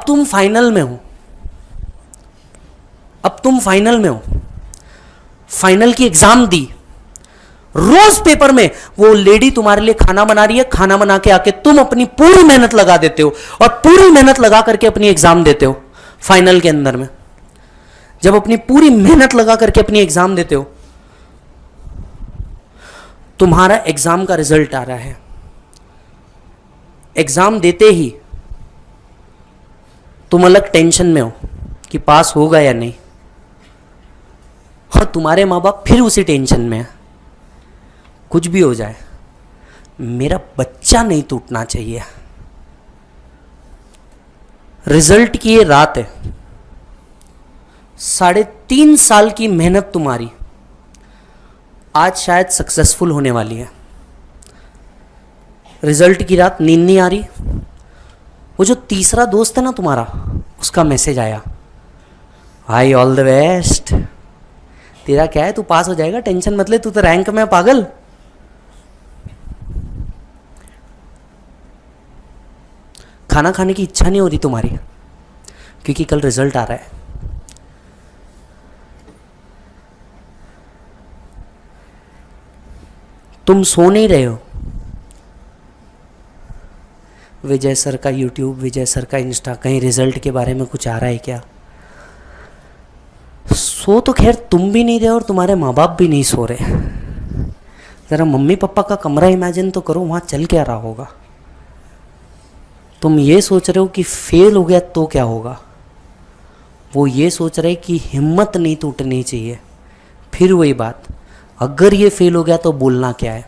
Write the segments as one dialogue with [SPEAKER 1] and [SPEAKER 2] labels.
[SPEAKER 1] तुम फाइनल में हो, अब तुम फाइनल में हो, फाइनल की एग्जाम दी, रोज पेपर में वो लेडी तुम्हारे लिए खाना बना रही है, खाना बना के आके तुम अपनी पूरी मेहनत लगा देते हो और पूरी मेहनत लगा करके अपनी एग्जाम देते हो। फाइनल के अंदर में जब अपनी पूरी मेहनत लगा करके अपनी एग्जाम देते हो, तुम्हारा एग्जाम का रिजल्ट आ रहा है, एग्जाम देते ही तुम अलग टेंशन में हो कि पास होगा या नहीं, और तुम्हारे माँ बाप फिर उसी टेंशन में है, कुछ भी हो जाए मेरा बच्चा नहीं टूटना चाहिए। रिजल्ट की ये रात है, 3.5 साल की मेहनत तुम्हारी आज शायद सक्सेसफुल होने वाली है। रिजल्ट की रात नींद नहीं आ रही, वो जो तीसरा दोस्त है ना तुम्हारा, उसका मैसेज आया, हाय ऑल द बेस्ट, तेरा क्या है, तू पास हो जाएगा, टेंशन मत ले, तू तो रैंक में है पागल। खाना खाने की इच्छा नहीं हो रही तुम्हारी क्योंकि कल रिजल्ट आ रहा है। तुम सो नहीं रहे हो, विजय सर का यूट्यूब, विजय सर का इंस्टा, कहीं रिजल्ट के बारे में कुछ आ रहा है क्या? सो तो खैर तुम भी नहीं रहे और तुम्हारे माँ बाप भी नहीं सो रहे। ज़रा मम्मी पापा का कमरा इमेजिन तो करो, वहाँ चल क्या रहा होगा। तुम ये सोच रहे हो कि फेल हो गया तो क्या होगा, वो ये सोच रहे कि हिम्मत नहीं टूटनी चाहिए। फिर वही बात, अगर ये फेल हो गया तो बोलना क्या है।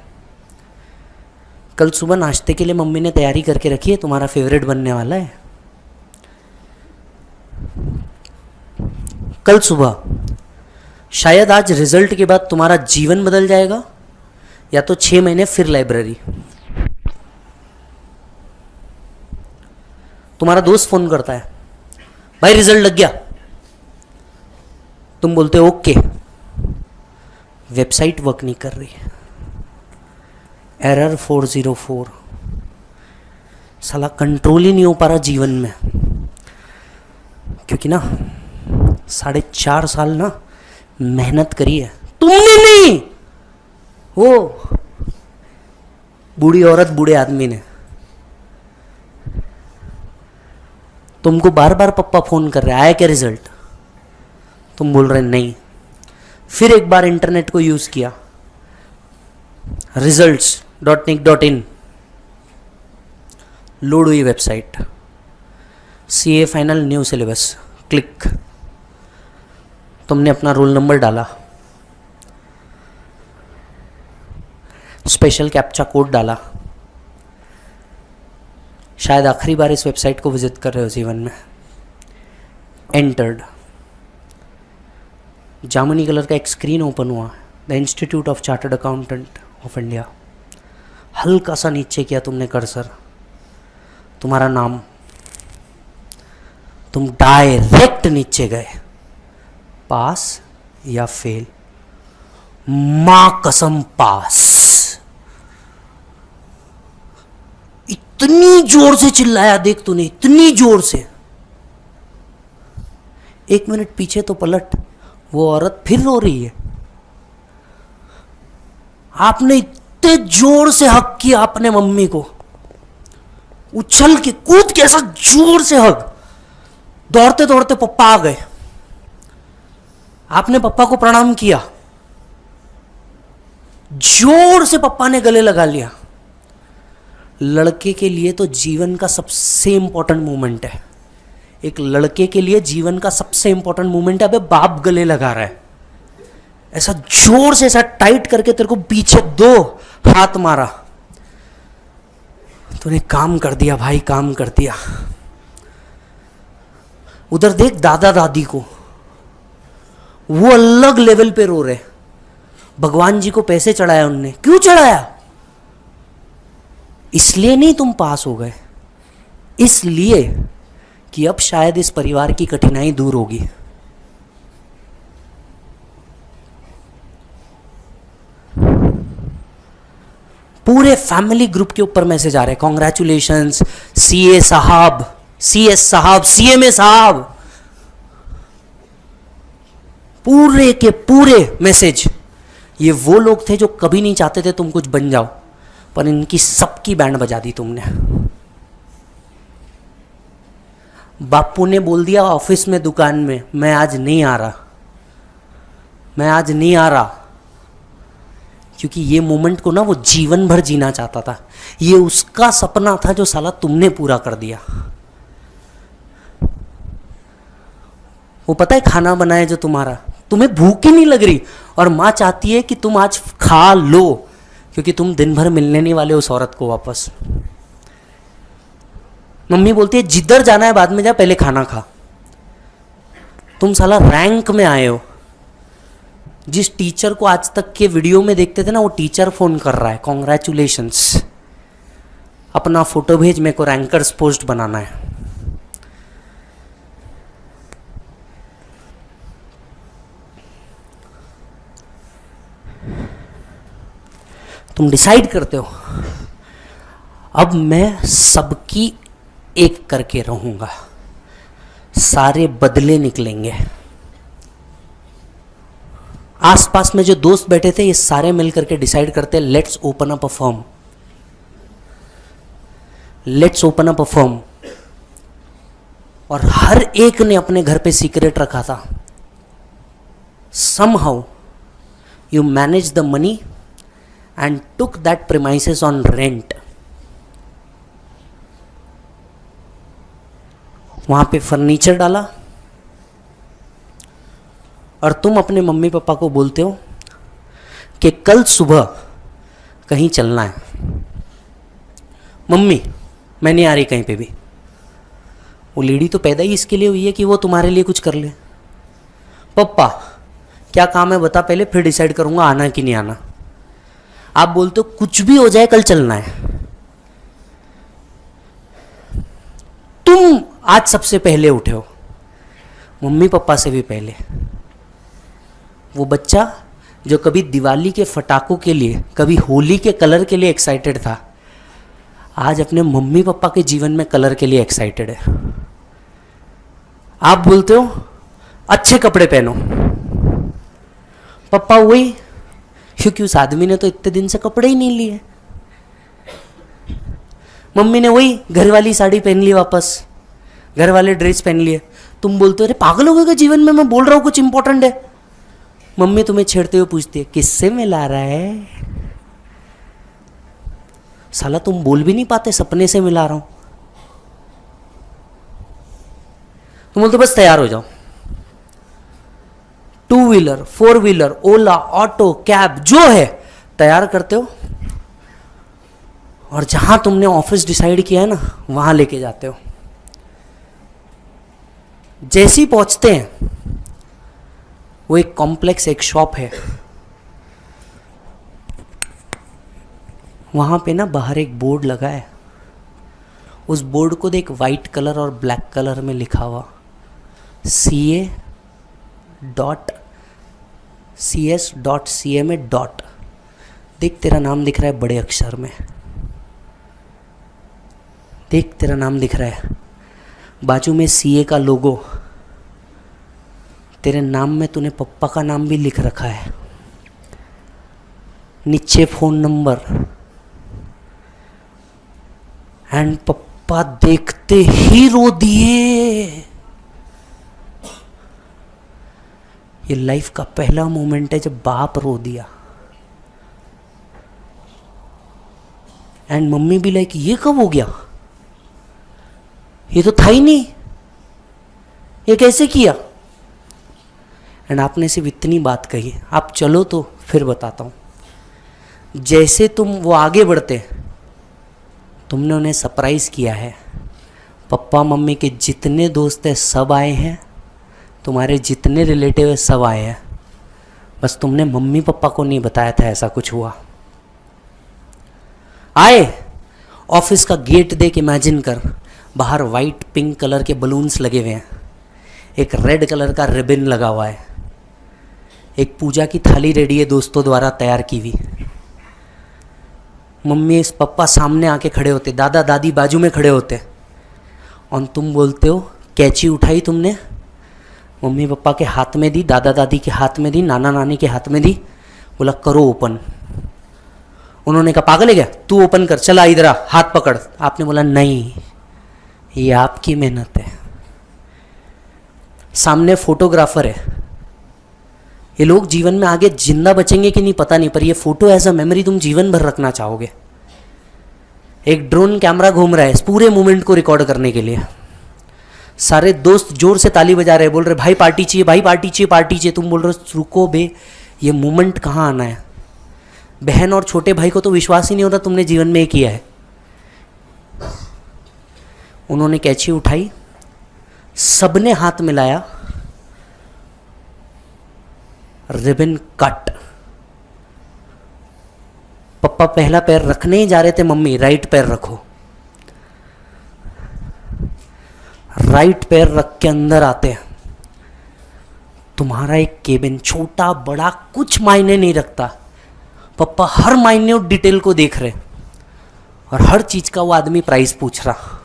[SPEAKER 1] कल सुबह नाश्ते के लिए मम्मी ने तैयारी करके रखी है, तुम्हारा फेवरेट बनने वाला है। कल सुबह शायद आज रिजल्ट के बाद तुम्हारा जीवन बदल जाएगा, या तो 6 महीने फिर लाइब्रेरी। तुम्हारा दोस्त फोन करता है, भाई रिजल्ट लग गया, तुम बोलते हो ओके, वेबसाइट वर्क नहीं कर रही, एरर 404, साला कंट्रोल ही नहीं हो पा रहा जीवन में। क्योंकि ना 4.5 साल ना मेहनत करी है तुमने नहीं, वो बूढ़ी औरत बूढ़े आदमी ने। तुमको बार बार पप्पा फोन कर रहे हैं, आया क्या रिजल्ट, तुम बोल रहे नहीं। फिर एक बार इंटरनेट को यूज किया, results.nic.in, लोड हुई website, CA final new syllabus, click, तुमने अपना रोल नंबर डाला, स्पेशल कैप्चा कोड डाला, शायद आखिरी बार इस वेबसाइट को विजिट कर रहे हो जीवन में, एंटर्ड, जामुनी कलर का एक स्क्रीन ओपन हुआ, the institute of chartered accountant of India, हल्का सा नीचे किया तुमने कर्सर, तुम्हारा नाम, तुम डायरेक्ट नीचे गए, पास या फेल, मां कसम पास। इतनी जोर से चिल्लाया देख तूने, इतनी जोर से। 1 मिनट पीछे तो पलट, वो औरत फिर रो रही है। आपने इतने जोर से हक किया अपने मम्मी को, उछल के कूद के ऐसा जोर से हक, दौड़ते दौड़ते पप्पा आ गए, आपने पप्पा को प्रणाम किया, जोर से पप्पा ने गले लगा लिया। लड़के के लिए तो जीवन का सबसे इंपॉर्टेंट मोमेंट है, एक लड़के के लिए जीवन का सबसे इंपॉर्टेंट मोमेंट है। अबे बाप गले लगा रहा है, ऐसा जोर से, ऐसा टाइट करके तेरे को पीछे 2 हाथ मारा, तूने काम कर दिया भाई, काम कर दिया। उधर देख दादा दादी को, वो अलग लेवल पे रो रहे। भगवान जी को पैसे चढ़ाया उनने, क्यों चढ़ाया? इसलिए नहीं तुम पास हो गए, इसलिए कि अब शायद इस परिवार की कठिनाई दूर होगी। पूरे फैमिली ग्रुप के ऊपर मैसेज आ रहे, कॉन्ग्रेचुलेशंस सीए साहब, CS साहब, CMA साहब, पूरे के पूरे मैसेज। ये वो लोग थे जो कभी नहीं चाहते थे तुम कुछ बन जाओ, पर इनकी सबकी बैंड बजा दी तुमने। बापू ने बोल दिया ऑफिस में, दुकान में, मैं आज नहीं आ रहा, मैं आज नहीं आ रहा, क्योंकि ये मोमेंट को ना वो जीवन भर जीना चाहता था। ये उसका सपना था जो साला तुमने पूरा कर दिया। वो पता है खाना बनाए जो तुम्हारा, तुम्हें भूख ही नहीं लग रही और माँ चाहती है कि तुम आज खा लो, क्योंकि तुम दिन भर मिलने नहीं वाले उस औरत को वापस। मम्मी बोलती है जिधर जाना है बाद में जा, पहले खाना खा। तुम साला रैंक में आए हो। जिस टीचर को आज तक के वीडियो में देखते थे ना, वो टीचर फोन कर रहा है, कॉन्ग्रेचुलेशंस, अपना फोटो भेज, मेरे को रैंकर्स पोस्ट बनाना है। तुम डिसाइड करते हो अब मैं सबकी एक करके रहूंगा, सारे बदले निकलेंगे। आसपास में जो दोस्त बैठे थे ये सारे मिलकर के डिसाइड करते, let's open up a firm, let's open up a firm. और हर एक ने अपने घर पे सीक्रेट रखा था। somehow you manage the money and took that premises on rent. वहां पे फर्नीचर डाला और तुम अपने मम्मी पापा को बोलते हो कि कल सुबह कहीं चलना है। मम्मी मैं नहीं आ रही कहीं पे भी। वो लेडी तो पैदा ही इसके लिए हुई है कि वो तुम्हारे लिए कुछ कर ले। पप्पा क्या काम है बता पहले, फिर डिसाइड करूंगा आना कि नहीं आना। आप बोलते हो कुछ भी हो जाए कल चलना है। तुम आज सबसे पहले उठे हो, मम्मी पापा से भी पहले। वो बच्चा जो कभी दिवाली के फटाकों के लिए, कभी होली के कलर के लिए एक्साइटेड था, आज अपने मम्मी पापा के जीवन में कलर के लिए एक्साइटेड है। आप बोलते हो अच्छे कपड़े पहनो, पापा वही, क्योंकि उस आदमी ने तो इतने दिन से कपड़े ही नहीं लिए। मम्मी ने वही घर वाली साड़ी पहन ली, वापस घर वाले ड्रेस पहन लिए। तुम बोलते हो अरे पागल हो गए जीवन में, मैं बोल रहा हूं कुछ इंपॉर्टेंट है। मम्मी तुम्हें छेड़ते हुए पूछती है किससे मिला रहा है। साला तुम बोल भी नहीं पाते, सपने से मिला रहा हूं। तुम बोलते बस तैयार हो जाओ। 2 व्हीलर 4 व्हीलर ओला ऑटो कैब जो है तैयार करते हो और जहां तुमने ऑफिस डिसाइड किया है ना वहां लेके जाते हो। जैसे ही पहुंचते हैं वो एक कॉम्प्लेक्स, एक शॉप है, वहां पे ना बाहर एक बोर्ड लगा है। उस बोर्ड को देख, वाइट कलर और ब्लैक कलर में लिखा हुआ CA.CS.CMA. देख तेरा नाम दिख रहा है बड़े अक्षर में, देख तेरा नाम दिख रहा है। बाजू में CA का लोगो, तेरे नाम में तूने पप्पा का नाम भी लिख रखा है। नीचे फ़ोन नंबर। एंड पप्पा देखते ही रो दिए। ये लाइफ का पहला मोमेंट है जब बाप रो दिया। एंड मम्मी भी लाइक ये कब हो गया, ये तो था ही नहीं, ये कैसे किया। एंड आपने सिर्फ इतनी बात कही, आप चलो तो फिर बताता हूं। जैसे तुम वो आगे बढ़ते, तुमने उन्हें सरप्राइज किया है। पप्पा मम्मी के जितने दोस्त हैं सब आए हैं, तुम्हारे जितने रिलेटिव है सब आए हैं, बस तुमने मम्मी पापा को नहीं बताया था ऐसा कुछ हुआ। आए, ऑफिस का गेट देख इमेजिन कर, बाहर वाइट पिंक कलर के बलून्स लगे हुए हैं, एक रेड कलर का रिबन लगा हुआ है, एक पूजा की थाली रेडी है दोस्तों द्वारा तैयार की हुई। मम्मी इस पप्पा सामने आके खड़े होते, दादा दादी बाजू में खड़े होते और तुम बोलते हो कैंची उठाई तुमने, मम्मी पापा के हाथ में दी, दादा दादी के हाथ में दी, नाना नानी के हाथ में दी, बोला करो ओपन। उन्होंने कहा पागल है क्या, तू ओपन कर, चला इधर आ, हाथ पकड़। आपने बोला नहीं, ये आपकी मेहनत है। सामने फोटोग्राफर है, ये लोग जीवन में आगे जिंदा बचेंगे कि नहीं पता नहीं, पर ये फोटो एज अ मेमोरी तुम जीवन भर रखना चाहोगे। एक ड्रोन कैमरा घूम रहा है इस पूरे मूवमेंट को रिकॉर्ड करने के लिए। सारे दोस्त जोर से ताली बजा रहे हैं, बोल रहे भाई पार्टी चाहिए, भाई पार्टी चाहिए, पार्टी चाहिए। तुम बोल रहे हो रुको बे, ये मूवमेंट कहाँ आना है। बहन और छोटे भाई को तो विश्वास ही नहीं होता तुमने जीवन में ये किया है। उन्होंने कैंची उठाई, सबने हाथ मिलाया, रिबन कट। पप्पा पहला पैर रखने ही जा रहे थे, मम्मी राइट पैर रखो। राइट पैर रख के अंदर आते हैं। तुम्हारा एक केबिन, छोटा बड़ा कुछ मायने नहीं रखता, पप्पा हर माइन्यूट डिटेल को देख रहे और हर चीज का वो आदमी प्राइस पूछ रहा।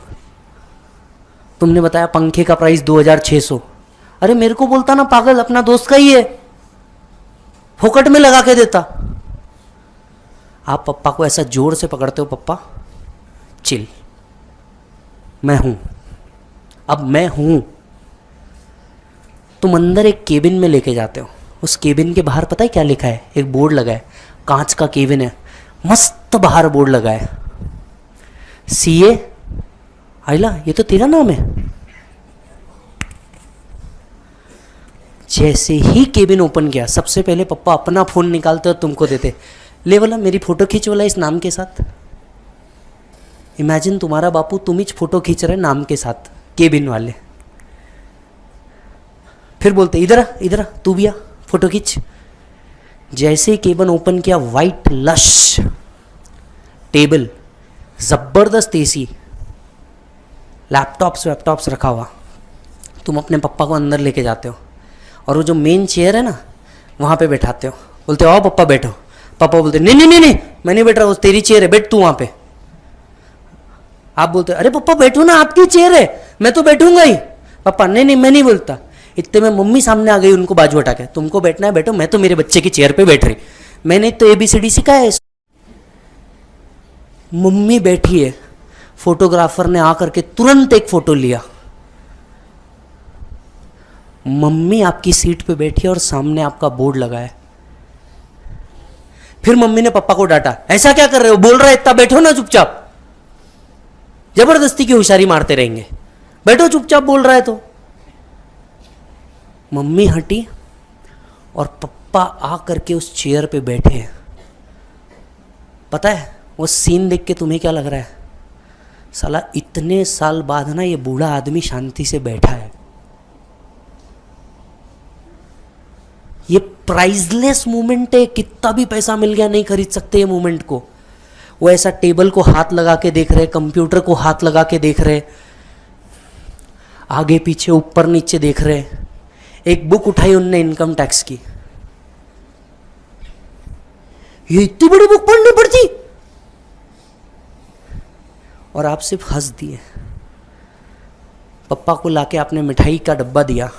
[SPEAKER 1] तुमने बताया पंखे का प्राइस 2600। अरे मेरे को बोलता ना पागल, अपना दोस्त का ही है, फोकट में लगा के देता। आप पप्पा को ऐसा जोर से पकड़ते हो, पप्पा चिल, मैं हूं, अब मैं हूं। तुम अंदर एक केबिन में लेके जाते हो। उस केबिन के बाहर पता है क्या लिखा है, एक बोर्ड लगा है, कांच का केबिन है, मस्त बाहर बोर्ड लगा है, सीए। आइला ये तो तेरा नाम है। जैसे ही केबिन ओपन किया, सबसे पहले पप्पा अपना फोन निकालते और तुमको देते, ले वाला मेरी फोटो खींच वाला इस नाम के साथ। इमेजिन तुम्हारा बापू तुम ही फोटो खींच रहे नाम के साथ, केबिन वाले। फिर बोलते इधर तू भी आ, फोटो खींच। जैसे ही केबिन ओपन किया, वाइट लश टेबल, जबरदस्त एसी, लैपटॉप्स रखा हुआ। तुम अपने पप्पा को अंदर लेके जाते हो और वो जो मेन चेयर है ना, वहाँ पे बैठाते हो। बोलते हो आओ पप्पा बैठो। पापा बोलते नहीं नहीं नहीं नहीं, मैं नहीं बैठ रहा, वो तेरी चेयर है, बैठ तू वहाँ पे। आप बोलते अरे पप्पा बैठो ना, आपकी चेयर है, मैं तो बैठूंगा ही। पापा नहीं नहीं मैं नहीं बोलता। इतने में मम्मी सामने आ गई, उनको बाजू हटा के, तुमको बैठना है बैठो, मैं तो मेरे बच्चे की चेयर पे बैठ रही, मैंने तो ABCD सिखाया है। मम्मी बैठी है, फोटोग्राफर ने आकर के तुरंत एक फोटो लिया। मम्मी आपकी सीट पे बैठी है और सामने आपका बोर्ड लगा है। फिर मम्मी ने पापा को डांटा, ऐसा क्या कर रहे हो, बोल रहा है इतना, बैठो ना चुपचाप। जबरदस्ती की होशियारी मारते रहेंगे, बैठो चुपचाप, बोल रहा है तो। मम्मी हटी और पप्पा आ करके उस चेयर पे बैठे हैं। पता है वो सीन देख के तुम्हें क्या लग रहा है, साला इतने साल बाद ना ये बूढ़ा आदमी शांति से बैठा है। ये प्राइसलेस मोमेंट है, कितना भी पैसा मिल गया नहीं खरीद सकते ये मोमेंट को। वो ऐसा टेबल को हाथ लगा के देख रहे, कंप्यूटर को हाथ लगा के देख रहे, आगे पीछे ऊपर नीचे देख रहे। एक बुक उठाई उनने इनकम टैक्स की, ये इतनी बड़ी बुक पढ़नी पड़ती, और आप सिर्फ हंस दिए। पप्पा को लाके आपने मिठाई का डब्बा दिया,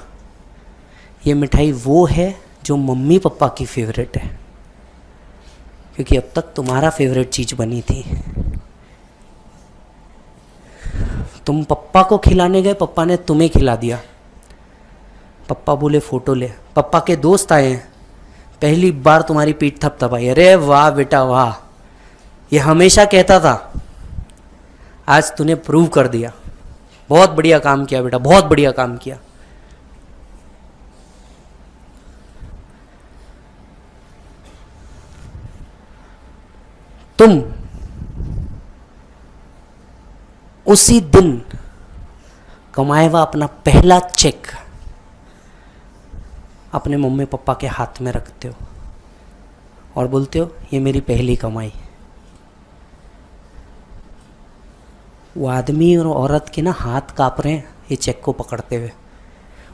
[SPEAKER 1] ये मिठाई वो है जो मम्मी पापा की फेवरेट है, क्योंकि अब तक तुम्हारा फेवरेट चीज बनी थी। तुम पप्पा को खिलाने गए, पप्पा ने तुम्हें खिला दिया। पप्पा बोले फोटो ले, पप्पा के दोस्त आए हैं, पहली बार तुम्हारी पीठ थपथपाई, अरे वाह बेटा वाह, ये हमेशा कहता था, आज तूने प्रूव कर दिया, बहुत बढ़िया काम किया बेटा, बहुत बढ़िया काम किया। तुम उसी दिन कमाया हुआ अपना पहला चेक अपने मम्मी पापा के हाथ में रखते हो और बोलते हो ये मेरी पहली कमाई। वो आदमी और औरत के ना हाथ कांप रहे हैं ये चेक को पकड़ते हुए,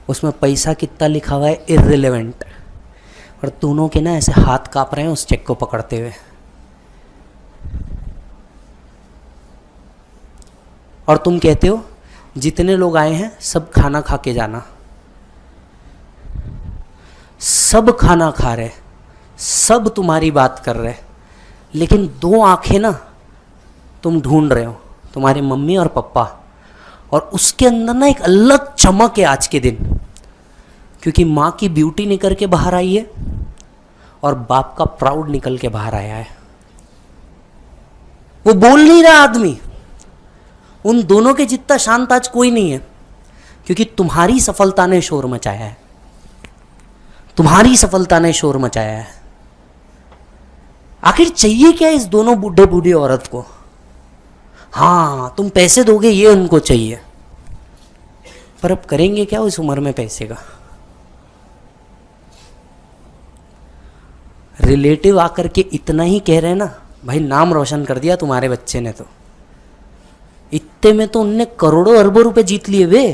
[SPEAKER 1] उसमें पैसा कितना लिखा हुआ है इररिलेवेंट, और दोनों के ना ऐसे हाथ कांप रहे हैं उस चेक को पकड़ते हुए। और तुम कहते हो जितने लोग आए हैं सब खाना खा के जाना। सब खाना खा रहे, सब तुम्हारी बात कर रहे, लेकिन दो आंखें ना तुम ढूंढ रहे हो, तुम्हारे मम्मी और पापा, और उसके अंदर ना एक अलग चमक है आज के दिन, क्योंकि माँ की ब्यूटी निकल के बाहर आई है और बाप का प्राउड निकल के बाहर आया है। वो बोल नहीं रहा आदमी, उन दोनों के जितना शांत आज कोई नहीं है, क्योंकि तुम्हारी सफलता ने शोर मचाया है, तुम्हारी सफलता ने शोर मचाया है। आखिर चाहिए क्या इस दोनों बूढ़े बूढ़ी औरत को? हाँ, तुम पैसे दोगे ये उनको चाहिए, पर अब करेंगे क्या उस उम्र में पैसे का? रिलेटिव आकर के इतना ही कह रहे हैं ना, भाई नाम रोशन कर दिया तुम्हारे बच्चे ने, तो इतने में तो उनने करोड़ों अरबों रुपए जीत लिए वे,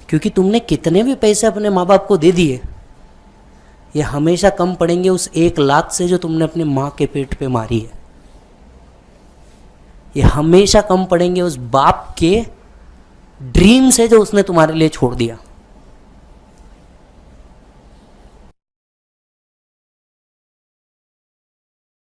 [SPEAKER 1] क्योंकि तुमने कितने भी पैसे अपने माँ बाप को दे दिए, ये हमेशा कम पड़ेंगे उस 1 लाख से जो तुमने अपनी माँ के पेट पे मारी है। ये हमेशा कम पड़ेंगे उस बाप के ड्रीम से जो उसने तुम्हारे लिए छोड़ दिया।